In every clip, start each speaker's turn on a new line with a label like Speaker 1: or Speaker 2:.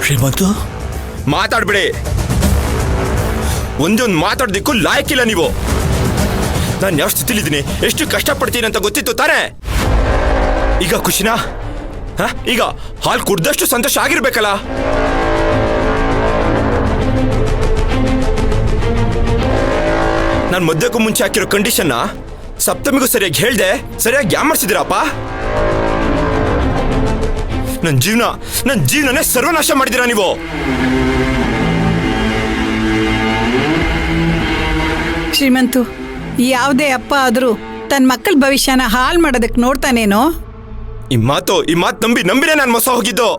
Speaker 1: ಶ್ರೀಮಂತು,
Speaker 2: ಮಾತಾಡ್ಬೇಡಿ. ಒಂದೊಂದು ಮಾತಾಡೋದಕ್ಕೂ ಲಾಯಕ್ಕಿಲ್ಲ ನೀವು. ನಾನು ಯಾವ ಸ್ಥಿತಿಲಿದ್ದೀನಿ, ಎಷ್ಟು ಕಷ್ಟಪಡ್ತೀನಿ ಅಂತ ಗೊತ್ತಿತ್ತು ತಾನೇ. ಈಗ ಖುಷಿನಾ? ಈಗ ಹಾಲು ಕುಡ್ದಷ್ಟು ಸಂತೋಷ ಆಗಿರ್ಬೇಕಲ್ಲ. ನಾನು ಮದ್ಯಕ್ಕೂ ಮುಂಚೆ ಹಾಕಿರೋ ಕಂಡೀಷನ್ನ ಸಪ್ತಮಿಗೂ ಸರಿಯಾಗಿ ಹೇಳ್ದೆ, ಸರಿಯಾಗಿ ಯಾಮರ್ಸಿದಿರಪ್ಪ. ನನ್ನ ಜೀವನನೇ ಸರ್ವನಾಶ ಮಾಡಿದಿರಾ ನೀವು.
Speaker 3: ಶ್ರೀಮಂತು, ಯಾವುದೇ ಅಪ್ಪ ಆದ್ರೂ ತನ್ನ ಮಕ್ಕಳ ಭವಿಷ್ಯನ ಹಾಳು ಮಾಡೋದಕ್ಕೆ ನೋಡ್ತಾನೇನೋ.
Speaker 2: ಈ ಮಾತು ನಂಬಿನೇ ನಾನು ಮೋಸ ಹೋಗಿದ್ದು.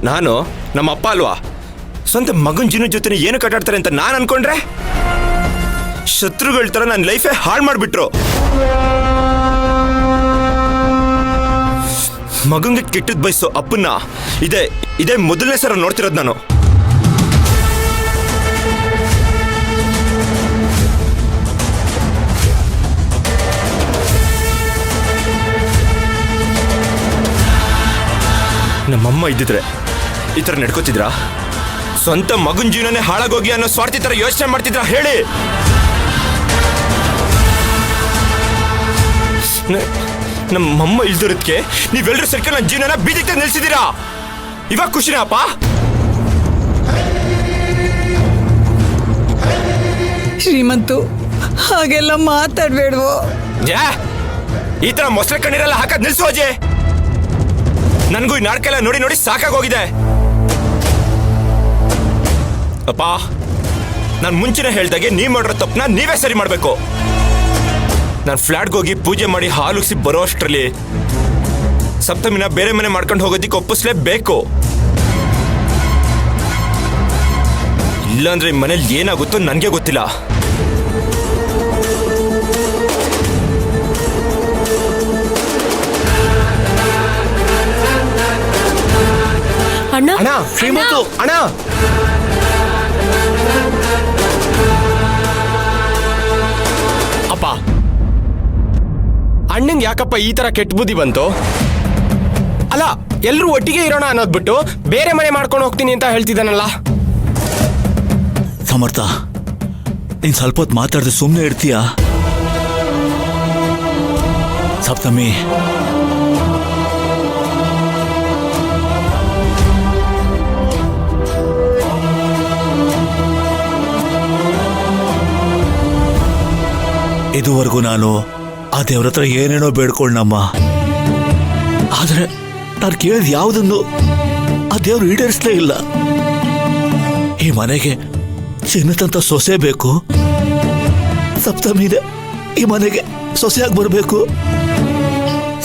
Speaker 2: ನಾನು ನಮ್ಮ ಅಪ್ಪ ಅಲ್ವಾ, ಸ್ವಂತ ಮಗನ ಜೀವನ ಜೊತೆ ಏನು ಕಟ್ಟಾಡ್ತಾರೆ ಅಂತ ನಾನು ಅನ್ಕೊಂಡ್ರೆ ಶತ್ರುಗಳ ತರ ನನ್ನ ಲೈಫೇ ಹಾಳು ಮಾಡಿಬಿಟ್ರು. ಮಗಂಗೆ ಕೆಟ್ಟದ್ ಬಯಸೋ ಅಪ್ಪನ್ನ ಇದೇ ಮೊದಲನೇ ಸಲ ನೋಡ್ತಿರೋದು ನಾನು. ನಮ್ಮಮ್ಮ ಇದ್ದಿದ್ರೆ ಈ ಥರ ನಡ್ಕೋತಿದ್ರಾ? ಸ್ವಂತ ಮಗನ ಜೀವನನೇ ಹಾಳಾಗೋಗಿ ಅನ್ನೋ ಸ್ವಾರ್ಥಿ ಥರ ಯೋಚನೆ ಮಾಡ್ತಿದ್ರಾ ಹೇಳಿ? ನಮ್ಮಮ್ಮ ಇಲ್ದಿರೋದಕ್ಕೆ ನೀವೆಲ್ಲರೂ ಸರ್ಕಾರ ನನ್ನ ಜೀವನ ಬೀದಿಗೆ ನಿಲ್ಸಿದ್ದೀರಾ. ಇವಾಗ ಖುಷಿನಾ ಅಪ್ಪ?
Speaker 3: ಶ್ರೀಮಂತು, ಹಾಗೆಲ್ಲ ಮಾತಾಡ್ಬೇಡ್ವೋ.
Speaker 2: ಈ ತರ ಮೊಸಳೆ ಕಣ್ಣೀರೆಲ್ಲ ಹಾಕದ್ ನಿಲ್ಸು ಅಜಯ್. ನನಗೂ ಈ ನಾಟಕ ಎಲ್ಲ ನೋಡಿ ಸಾಕಾಗೋಗಿದೆ. ಅಪ್ಪ, ನಾನು ಮುಂಚೆನೇ ಹೇಳ್ದಾಗೆ ನೀವ್ ಮಾಡಿರೋ ತಪ್ಪನ್ನ ನೀವೇ ಸರಿ ಮಾಡ್ಬೇಕು. ನಾನು ಫ್ಲಾಟ್ಗೆ ಹೋಗಿ ಪೂಜೆ ಮಾಡಿ ಹಾಲುಗಿಸಿ ಬರೋ ಅಷ್ಟರಲ್ಲಿ ಸಪ್ತಮಿನ ಬೇರೆ ಮನೆ ಮಾಡ್ಕೊಂಡು ಹೋಗೋದಿಕ್ಕೆ ಒಪ್ಪಿಸ್ಲೇಬೇಕು. ಇಲ್ಲಾಂದ್ರೆ ಈ ಮನೇಲಿ ಏನಾಗುತ್ತೋ ನನಗೆ ಗೊತ್ತಿಲ್ಲ.
Speaker 4: ಅಣ್ಣ,
Speaker 2: ಅಣ್ಣ, ಶ್ರೀಮಂತು ಅಣ್ಣ.
Speaker 5: ಅಪ್ಪ, ಅಣ್ಣಂಗೆ ಯಾಕಪ್ಪ ಈ ತರ ಕೆಟ್ಟ ಬುದ್ಧಿ ಬಂತು? ಅಲ್ಲ, ಎಲ್ರೂ ಒಟ್ಟಿಗೆ ಇರೋಣ ಅನ್ನೋದ್ಬಿಟ್ಟು ಬೇರೆ ಮನೆ ಮಾಡ್ಕೊಂಡು ಹೋಗ್ತೀನಿ ಅಂತ ಹೇಳ್ತಿದ್ದಾನಲ್ಲ.
Speaker 1: ಸಮರ್ಥ, ನೀನ್ ಸ್ವಲ್ಪ ಹೊತ್ತು ಮಾತಾಡಿದ್ರೆ ಸುಮ್ಮನೆ ಇರ್ತೀಯಾ? ಸಪ್ತಮಿ, ಇದುವರೆಗೂ ನಾನು ಆ ದೇವ್ರ ಹತ್ರ ಏನೇನೋ ಬೇಡ್ಕೊಂಡಮ್ಮ. ಆದ್ರೆ ನಾನು ಕೇಳಿದ ಯಾವುದನ್ನು ಆ ದೇವ್ರು ಈಡೇರಿಸಲೇ ಇಲ್ಲ. ಈ ಮನೆಗೆ ಚಿನ್ನದಂತ ಸೊಸೆ ಬೇಕು, ಸಪ್ತಮಿನ ಈ ಮನೆಗೆ ಸೊಸೆಯಾಗಿ ಬರಬೇಕು,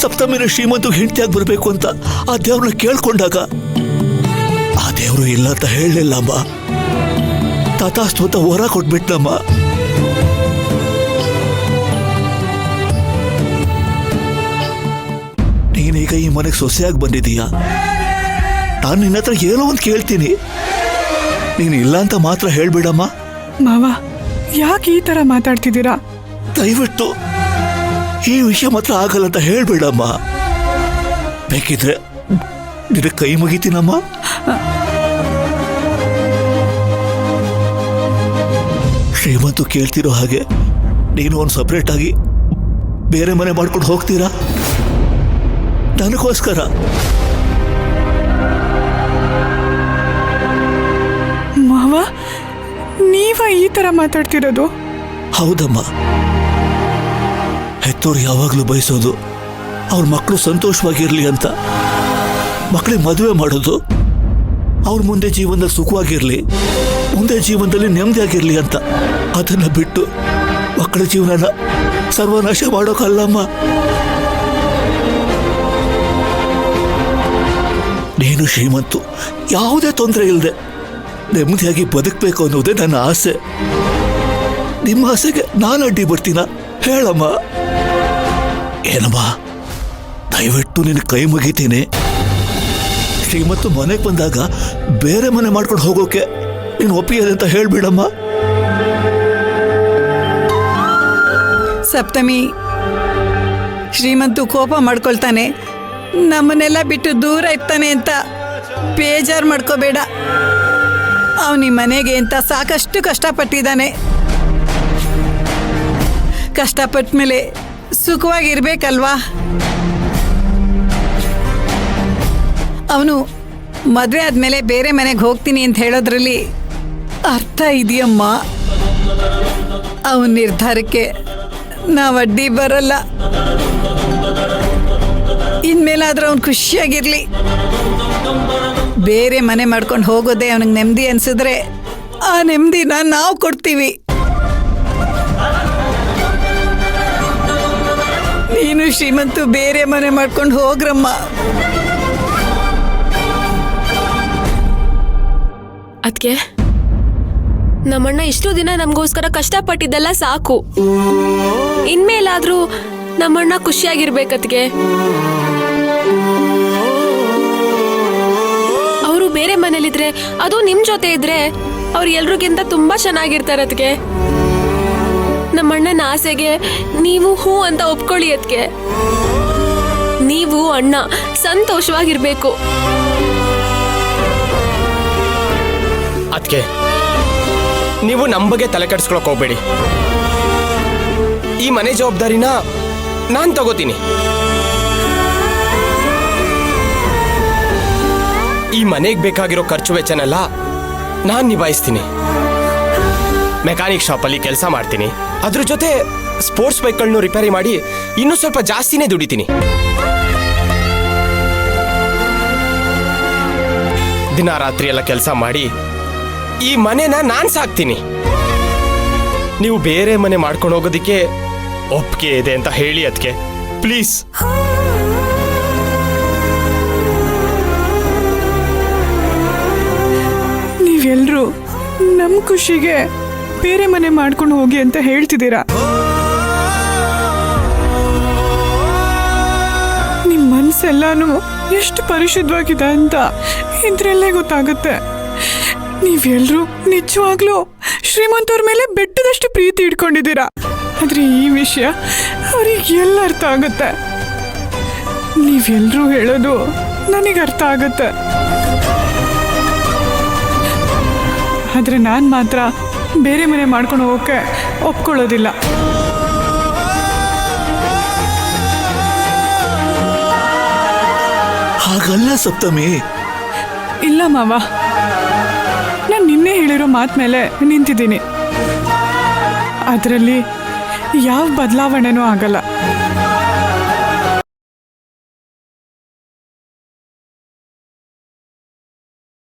Speaker 1: ಸಪ್ತಮಿನ ಶ್ರೀಮಂತ ಹೆಂಡತಿಯಾಗಿ ಬರಬೇಕು ಅಂತ ಆ ದೇವ್ರನ್ನ ಕೇಳ್ಕೊಂಡಾಗ ಆ ದೇವ್ರು ಇಲ್ಲ ಅಂತ ಹೇಳಲಿಲ್ಲಮ್ಮ. ತಥಾಸ್ತು ಅಂತ ಹೊರ ಕೊಟ್ಬಿಟ್ನಮ್ಮ. ನೀನೀಗ ಈ ಮನೆಗೆ ಸೊಸೆಯಾಗಿ ಬಂದಿದೀಯಾ. ನಾನು ನಿನ್ನ ಹತ್ರ ಏನೋ ಒಂದು ಕೇಳ್ತೀನಿ, ನೀನು ಇಲ್ಲ ಅಂತ ಮಾತ್ರ ಹೇಳ್ಬಿಡಮ್ಮ.
Speaker 6: ಮಾವ, ಯಾಕೆ ಈ ತರ ಮಾತಾಡ್ತಿದ್ದೀರಾ?
Speaker 1: ದಯವಿಟ್ಟು ಈ ವಿಷಯ ಮಾತ್ರ ಆಗಲ್ಲ ಅಂತ ಹೇಳ್ಬಿಡಮ್ಮ. ಬೇಕಿದ್ರೆ ನಿನ್ನ ಕೈ ಮುಗಿತೀನಮ್ಮ. ಶ್ರೀಮಂತು ಕೇಳ್ತಿರೋ ಹಾಗೆ ನೀನು ಒಂದು ಸಪ್ರೇಟ್ ಆಗಿ ಬೇರೆ ಮನೆ ಮಾಡ್ಕೊಂಡು ಹೋಗ್ತೀರಾ ನನಗೋಸ್ಕರ?
Speaker 6: ಮಾವ, ನೀವ ಈ ತರ ಮಾತಾಡ್ತಿರೋದು?
Speaker 1: ಹೌದಮ್ಮ. ಹೆತ್ತೋರು ಯಾವಾಗಲೂ ಬಯಸೋದು ಅವ್ರ ಮಕ್ಕಳು ಸಂತೋಷವಾಗಿರ್ಲಿ ಅಂತ. ಮಕ್ಕಳಿಗೆ ಮದುವೆ ಮಾಡೋದು ಅವ್ರ ಮುಂದೆ ಜೀವನದಲ್ಲಿ ಸುಖವಾಗಿರ್ಲಿ, ಮುಂದೆ ಜೀವನದಲ್ಲಿ ನೆಮ್ಮದಿಯಾಗಿರ್ಲಿ ಅಂತ. ಅದನ್ನ ಬಿಟ್ಟು ಮಕ್ಕಳ ಜೀವನನ ಸರ್ವನಾಶ ಮಾಡೋಕಲ್ಲಮ್ಮ. ನೀನು ಶ್ರೀಮಂತು ಯಾವುದೇ ತೊಂದರೆ ಇಲ್ಲದೆ ನೆಮ್ಮದಿಯಾಗಿ ಬದುಕಬೇಕು ಅನ್ನೋದೇ ನನ್ನ ಆಸೆ. ನಿಮ್ಮ ಆಸೆಗೆ ನಾನು ಅಡ್ಡಿ ಬರ್ತೀನ? ಹೇಳಮ್ಮ. ಏನಮ್ಮ, ದಯವಿಟ್ಟು ನಿನ್ನ ಕೈ ಮುಗಿತೀನಿ. ಶ್ರೀಮಂತು ಮನೆಗೆ ಬಂದಾಗ ಬೇರೆ ಮನೆ ಮಾಡ್ಕೊಂಡು ಹೋಗೋಕೆ ನೀನು ಒಪ್ಪಿಗೆ ಅಂತ ಹೇಳ್ಬಿಡಮ್ಮ.
Speaker 3: ಸಪ್ತಮಿ, ಶ್ರೀಮಂತು ಕೋಪ ಮಾಡ್ಕೊಳ್ತಾನೆ. ನಮ್ಮನ್ನೆಲ್ಲ ಬಿಟ್ಟು ದೂರ ಇರ್ತಾನೆ ಅಂತ ಬೇಜಾರು ಮಾಡ್ಕೋಬೇಡ. ಅವನಿ ಮನೆಗೆ ಅಂತ ಸಾಕಷ್ಟು ಕಷ್ಟಪಟ್ಟಿದ್ದಾನೆ. ಕಷ್ಟಪಟ್ಟ ಮೇಲೆ ಸುಖವಾಗಿರ್ಬೇಕಲ್ವಾ? ಅವನು ಮದುವೆ ಆದಮೇಲೆ ಬೇರೆ ಮನೆಗೆ ಹೋಗ್ತೀನಿ ಅಂತ ಹೇಳೋದ್ರಲ್ಲಿ ಅರ್ಥ ಇದೆಯಮ್ಮ. ಅವನ ನಿರ್ಧಾರಕ್ಕೆ ನಾವು ಅಡ್ಡಿ ಬರಲ್ಲ. ಇನ್ಮೇಲಾದ್ರೂ ಅವನು ಖುಷಿಯಾಗಿರ್ಲಿ. ಬೇರೆ ಮನೆ ಮಾಡ್ಕೊಂಡು ಹೋಗೋದೇ ಅವನಿಗೆ ನೆಮ್ಮದಿ ಅನ್ಸಿದ್ರೆ ಆ ನೆಮ್ಮದಿನ ನಾವು ಕೊಡ್ತೀವಿ. ನೀನು ಶ್ರೀಮಂತು ಬೇರೆ ಮನೆ ಮಾಡ್ಕೊಂಡು ಹೋಗ್ರಮ್ಮ.
Speaker 4: ಅದ್ಕೆ ನಮ್ಮಣ್ಣ ಇಷ್ಟು ದಿನ ನಮಗೋಸ್ಕರ ಕಷ್ಟಪಟ್ಟಿದ್ದೆಲ್ಲ ಸಾಕು. ಇನ್ಮೇಲಾದ್ರೂ ನಮ್ಮಣ್ಣ ಖುಷಿಯಾಗಿರ್ಬೇಕದ್ಗೆ. ಅವರು ಬೇರೆ ಮನೇಲಿದ್ರೆ, ಅದು ನಿಮ್ ಜೊತೆ ಇದ್ರೆ ಅವ್ರು ಎಲ್ರಿಗಿಂತ ತುಂಬಾ ಚೆನ್ನಾಗಿರ್ತಾರದ್ಗೆ. ನಮ್ಮಣ್ಣನ ಆಸೆಗೆ ನೀವು ಹೂ ಅಂತ ಒಪ್ಕೊಳ್ಳಿ. ಅದ್ಕೆ ನೀವು ಅಣ್ಣ ಸಂತೋಷವಾಗಿರ್ಬೇಕು.
Speaker 5: ಅದಕ್ಕೆ ನೀವು ನಮ್ಮ ಬಗ್ಗೆ ತಲೆ ಕೆಡಿಸ್ಕೊಳಕ್ ಹೋಗ್ಬೇಡಿ. ಈ ಮನೆ ಜವಾಬ್ದಾರಿನ ನಾನು ತಗೋತೀನಿ. ಈ ಮನೆಗೆ ಬೇಕಾಗಿರೋ ಖರ್ಚು ವೆಚ್ಚನೆಲ್ಲ ನಾನು ನಿಭಾಯಿಸ್ತೀನಿ. ಮೆಕ್ಯಾನಿಕ್ ಶಾಪಲ್ಲಿ ಕೆಲಸ ಮಾಡ್ತೀನಿ. ಅದ್ರ ಜೊತೆ ಸ್ಪೋರ್ಟ್ಸ್ ಬೈಕ್ಗಳನ್ನು ರಿಪೇರಿ ಮಾಡಿ ಇನ್ನೂ ಸ್ವಲ್ಪ ಜಾಸ್ತಿನೇ ದುಡಿತೀನಿ. ದಿನ ರಾತ್ರಿ ಎಲ್ಲ ಕೆಲಸ ಮಾಡಿ ಈ ಮನೆನ ನಾನು ಸಾಕ್ತೀನಿ. ನೀವು ಬೇರೆ ಮನೆ ಮಾಡ್ಕೊಂಡು ಹೋಗೋದಕ್ಕೆ ಒಪ್ಪಿಗೆ ಇದೆ ಅಂತ ಹೇಳಿ ಅದಕ್ಕೆ ಪ್ಲೀಸ್.
Speaker 6: ನೀವೆಲ್ಲರೂ ನಮ್ಮ ಖುಷಿಗೆ ಬೇರೆ ಮನೆ ಮಾಡ್ಕೊಂಡು ಹೋಗಿ ಅಂತ ಹೇಳ್ತಿದ್ದೀರಾ. ನಿಮ್ಮ ಮನಸ್ಸೆಲ್ಲಾನು ಎಷ್ಟು ಪರಿಶುದ್ಧವಾಗಿದೆ ಅಂತ ಇದ್ರಲ್ಲೇ ಗೊತ್ತಾಗುತ್ತೆ. ನೀವೆಲ್ಲರೂ ನಿಜವಾಗ್ಲೂ ಶ್ರೀಮಂತವ್ರ ಮೇಲೆ ಬೆಟ್ಟದಷ್ಟು ಪ್ರೀತಿ ಇಟ್ಕೊಂಡಿದ್ದೀರಾ. ಆದ್ರೆ ಈ ವಿಷಯ ಅವ್ರಿಗೆ ಎಲ್ಲ ಅರ್ಥ ಆಗುತ್ತೆ. ನೀವೆಲ್ಲರೂ ಹೇಳೋದು ನನಗೆ ಅರ್ಥ ಆಗುತ್ತೆ. ಆದ್ರೆ ನಾನು ಮಾತ್ರ ಬೇರೆ ಮನೆ ಮಾಡ್ಕೊಂಡು ಹೋಗೋಕೆ ಒಪ್ಕೊಳ್ಳೋದಿಲ್ಲ.
Speaker 1: ಹಾಗಲ್ಲ ಸಪ್ತಮಿ.
Speaker 6: ಇಲ್ಲ ಮಾವ, ನಾನು ನಿನ್ನೆ ಹೇಳಿರೋ ಮಾತು ಮೇಲೆ ನಿಂತಿದ್ದೀನಿ. ಅದರಲ್ಲಿ ಯಾವ ಬದಲಾವಣೆನೂ ಆಗಲ್ಲ.